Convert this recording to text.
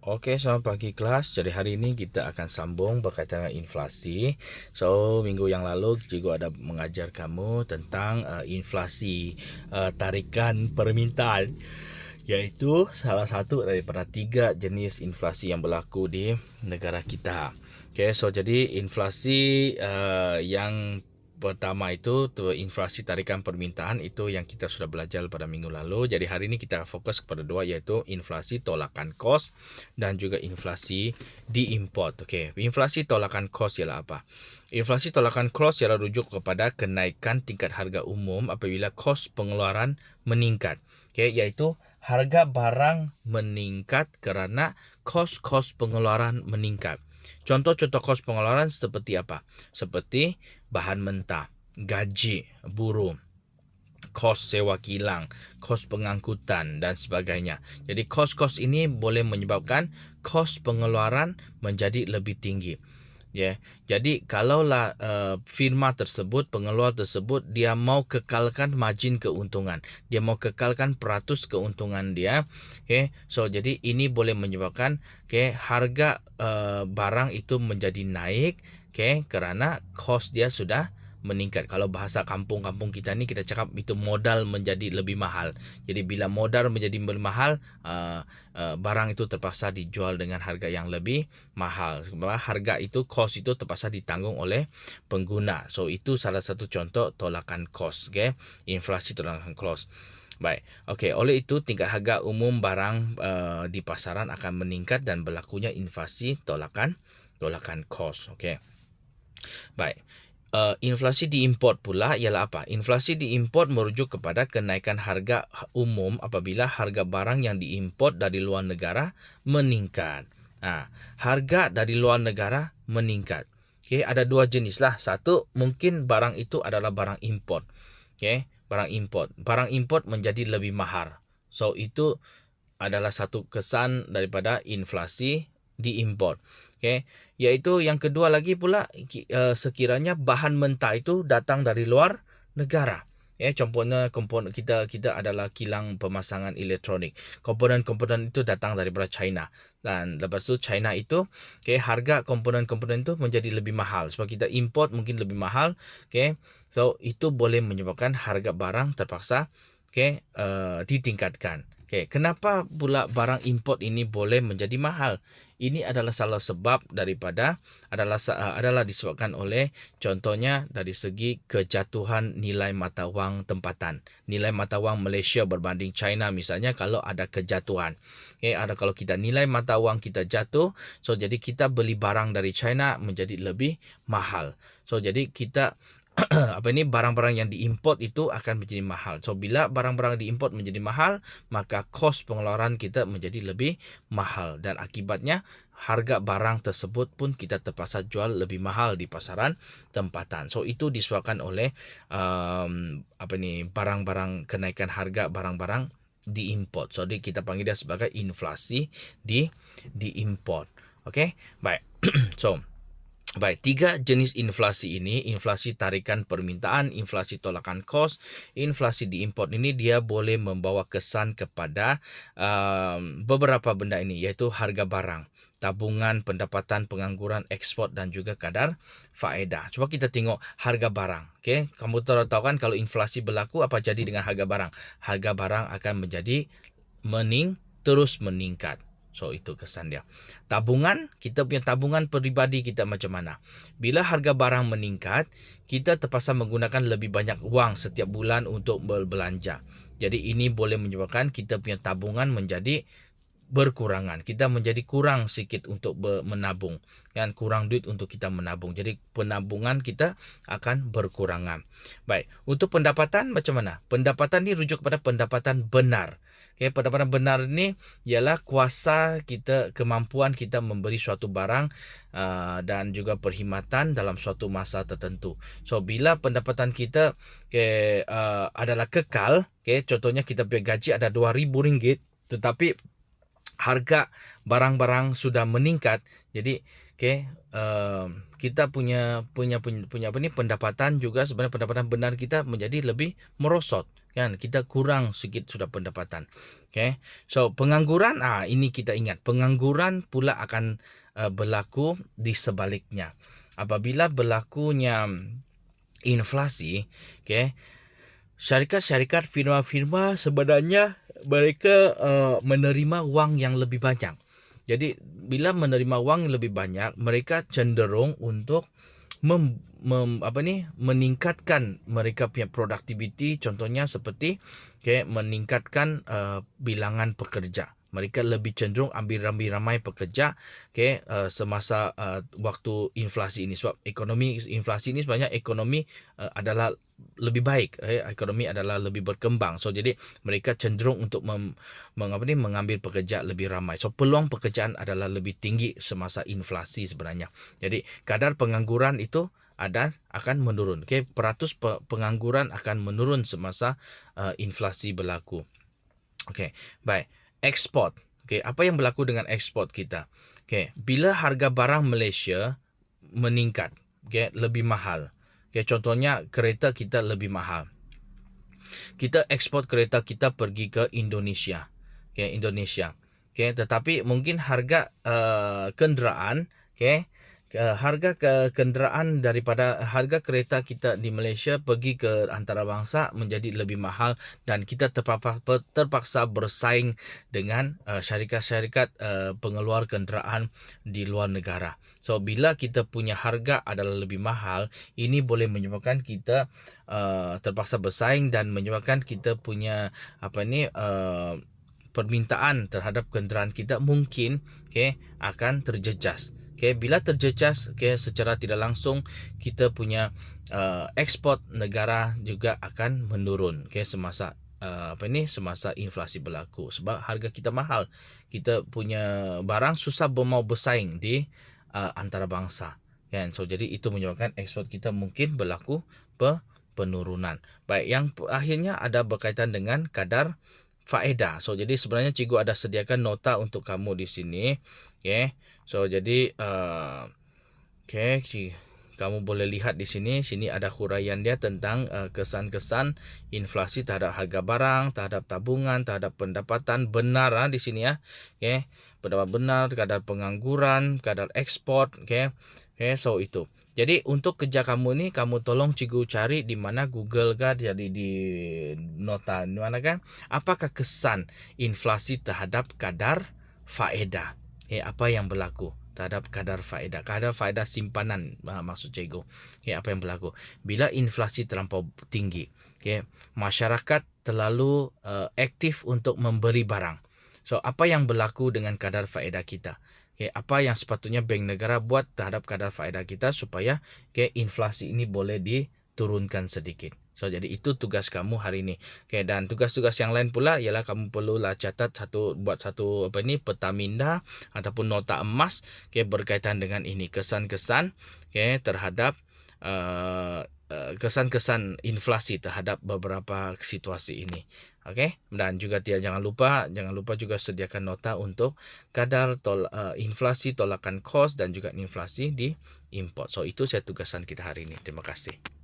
Oke, selamat pagi kelas. Jadi hari ini kita akan sambung berkaitan dengan inflasi. So, minggu yang lalu juga ada mengajar kamu tentang inflasi tarikan permintaan, yaitu salah satu daripada 3 jenis inflasi yang berlaku di negara kita. Oke, so jadi inflasi yang pertama itu inflasi tarikan permintaan itu yang kita sudah belajar pada minggu lalu. Jadi hari ini kita fokus kepada dua, yaitu inflasi tolakan kos dan juga inflasi diimport. Okey, inflasi tolakan kos ialah apa? Inflasi tolakan kos ialah rujuk kepada kenaikan tingkat harga umum apabila kos pengeluaran meningkat. Okey, iaitu harga barang meningkat kerana kos-kos pengeluaran meningkat. Contoh-contoh kos pengeluaran seperti apa? Seperti bahan mentah, gaji buruh, kos sewa kilang, kos pengangkutan dan sebagainya. Jadi kos-kos ini boleh menyebabkan kos pengeluaran menjadi lebih tinggi. Jadi kalaulah firma tersebut, pengeluar tersebut, dia mau kekalkan margin keuntungan, dia mau kekalkan peratus keuntungan dia. So jadi ini boleh menyebabkan harga barang itu menjadi naik, kerana kos dia sudah meningkat. Kalau bahasa kampung-kampung kita ni, kita cakap itu modal menjadi lebih mahal. Jadi bila modal menjadi lebih mahal, barang itu terpaksa dijual dengan harga yang lebih mahal. Sebab harga itu, kos itu terpaksa ditanggung oleh pengguna. So itu salah satu contoh tolakan kos, inflasi tolakan kos. Baik, okey. Oleh itu tingkat harga umum barang di pasaran akan meningkat dan berlakunya inflasi tolakan kos. Okey. Baik. Inflasi diimport pula ialah apa? Inflasi diimport merujuk kepada kenaikan harga umum apabila harga barang yang diimport dari luar negara meningkat. Harga dari luar negara meningkat. Ada dua jenis lah. Satu, mungkin barang itu adalah barang import. Barang import. Barang import menjadi lebih mahal. So itu adalah satu kesan daripada inflasi diimport. Yaitu yang kedua lagi pula, sekiranya bahan mentah itu datang dari luar negara. Contohnya komponen kita adalah kilang pemasangan elektronik. Komponen-komponen itu datang daripada China. Dan lepas tu China itu, harga komponen-komponen itu menjadi lebih mahal. Sebab kita import mungkin lebih mahal. So itu boleh menyebabkan harga barang terpaksa ditingkatkan. Kenapa pula barang import ini boleh menjadi mahal? Ini adalah salah sebab adalah disebabkan oleh, contohnya dari segi kejatuhan nilai mata wang tempatan. Nilai mata wang Malaysia berbanding China misalnya, kalau ada kejatuhan. Kalau kita nilai mata wang kita jatuh, so jadi kita beli barang dari China menjadi lebih mahal. So jadi kita barang-barang yang diimport itu akan menjadi mahal. So bila barang-barang diimport menjadi mahal, maka kos pengeluaran kita menjadi lebih mahal dan akibatnya harga barang tersebut pun kita terpaksa jual lebih mahal di pasaran tempatan. So itu disebabkan oleh barang-barang, kenaikan harga barang-barang diimport. So kita panggil dia sebagai inflasi diimport. Okey, baik. Baik, 3 jenis inflasi ini, inflasi tarikan permintaan, inflasi tolakan kos, inflasi diimport ini, dia boleh membawa kesan kepada beberapa benda ini, iaitu harga barang, tabungan, pendapatan, pengangguran, ekspor dan juga kadar faedah. Cuba kita tengok harga barang. Kamu tahu kan kalau inflasi berlaku, apa jadi dengan harga barang? Harga barang akan menjadi terus meningkat. So itu kesan dia. Tabungan, kita punya tabungan peribadi kita macam mana? Bila harga barang meningkat, kita terpaksa menggunakan lebih banyak wang setiap bulan untuk berbelanja. Jadi ini boleh menyebabkan kita punya tabungan menjadi berkurangan. Kita menjadi kurang sikit untuk menabung. Kurang duit untuk kita menabung. Jadi penabungan kita akan berkurangan. Baik, untuk pendapatan macam mana? Pendapatan ni rujuk kepada pendapatan benar. Pendapatan benar ni ialah kuasa kita, kemampuan kita memberi suatu barang dan juga perkhidmatan dalam suatu masa tertentu. So bila pendapatan kita adalah kekal, contohnya kita punya gaji ada RM2,000, tetapi harga barang-barang sudah meningkat. Jadi kita punya pendapatan juga, sebenarnya pendapatan benar kita menjadi lebih merosot. kan, kita kurang sikit sudah pendapatan. Okay. So pengangguran, ini kita ingat, pengangguran pula akan berlaku di sebaliknya. Apabila berlakunya inflasi, okay, syarikat-syarikat, firma-firma sebenarnya mereka menerima wang yang lebih banyak. Jadi bila menerima wang yang lebih banyak, mereka cenderung untuk meningkatkan mereka punya produktiviti, contohnya seperti meningkatkan bilangan pekerja. Mereka lebih cenderung ambil ramai pekerja semasa waktu inflasi ini, sebab inflasi ini sebenarnya ekonomi adalah lebih baik, ekonomi adalah lebih berkembang. So jadi mereka cenderung untuk mengambil pekerja lebih ramai. So peluang pekerjaan adalah lebih tinggi semasa inflasi sebenarnya. Jadi kadar pengangguran itu akan menurun. Peratus pengangguran akan menurun semasa inflasi berlaku. Baik. Ekspor. Apa yang berlaku dengan ekspor kita? Bila harga barang Malaysia meningkat, lebih mahal. Contohnya kereta kita lebih mahal. Kita ekspor kereta kita pergi ke Indonesia. Indonesia. Tetapi mungkin harga kenderaan, harga kenderaan daripada harga kereta kita di Malaysia pergi ke antarabangsa menjadi lebih mahal, dan kita terpaksa bersaing dengan syarikat-syarikat pengeluar kenderaan di luar negara. So bila kita punya harga adalah lebih mahal, ini boleh menyebabkan kita terpaksa bersaing dan menyebabkan kita punya permintaan terhadap kenderaan kita mungkin akan terjejas. Bila terjejas, secara tidak langsung kita punya ekspor negara juga akan menurun semasa semasa inflasi berlaku, sebab harga kita mahal. Kita punya barang susah mau bersaing di antarabangsa. So jadi itu menyebabkan ekspor kita mungkin berlaku penurunan. Baik, yang akhirnya ada berkaitan dengan kadar faedah. So jadi sebenarnya cikgu ada sediakan nota untuk kamu di sini. So jadi kamu boleh lihat di sini. Sini ada huraian dia tentang kesan-kesan inflasi terhadap harga barang, terhadap tabungan, terhadap pendapatan benar di sini ya. Pendapat benar, kadar pengangguran, kadar ekspor. So itu. Jadi untuk kerja kamu ni, kamu tolong cikgu cari di mana Google kan, jadi di nota di mana kan, apakah kesan inflasi terhadap kadar faedah. Apa yang berlaku terhadap kadar faedah simpanan, maksud cikgu. Apa yang berlaku bila inflasi terlampau tinggi. Masyarakat terlalu aktif untuk membeli barang. So apa yang berlaku dengan kadar faedah kita? Apa yang sepatutnya bank negara buat terhadap kadar faedah kita supaya inflasi ini boleh diturunkan sedikit. So jadi itu tugas kamu hari ini. Dan tugas-tugas yang lain pula ialah kamu perlulah catat buat satu peta minda ataupun nota emas berkaitan dengan ini, kesan-kesan terhadap kesan-kesan inflasi terhadap beberapa situasi ini. Dan juga jangan lupa juga sediakan nota untuk kadar inflasi, tolakan kos dan juga inflasi di import. So itu saya tugasan kita hari ini. Terima kasih.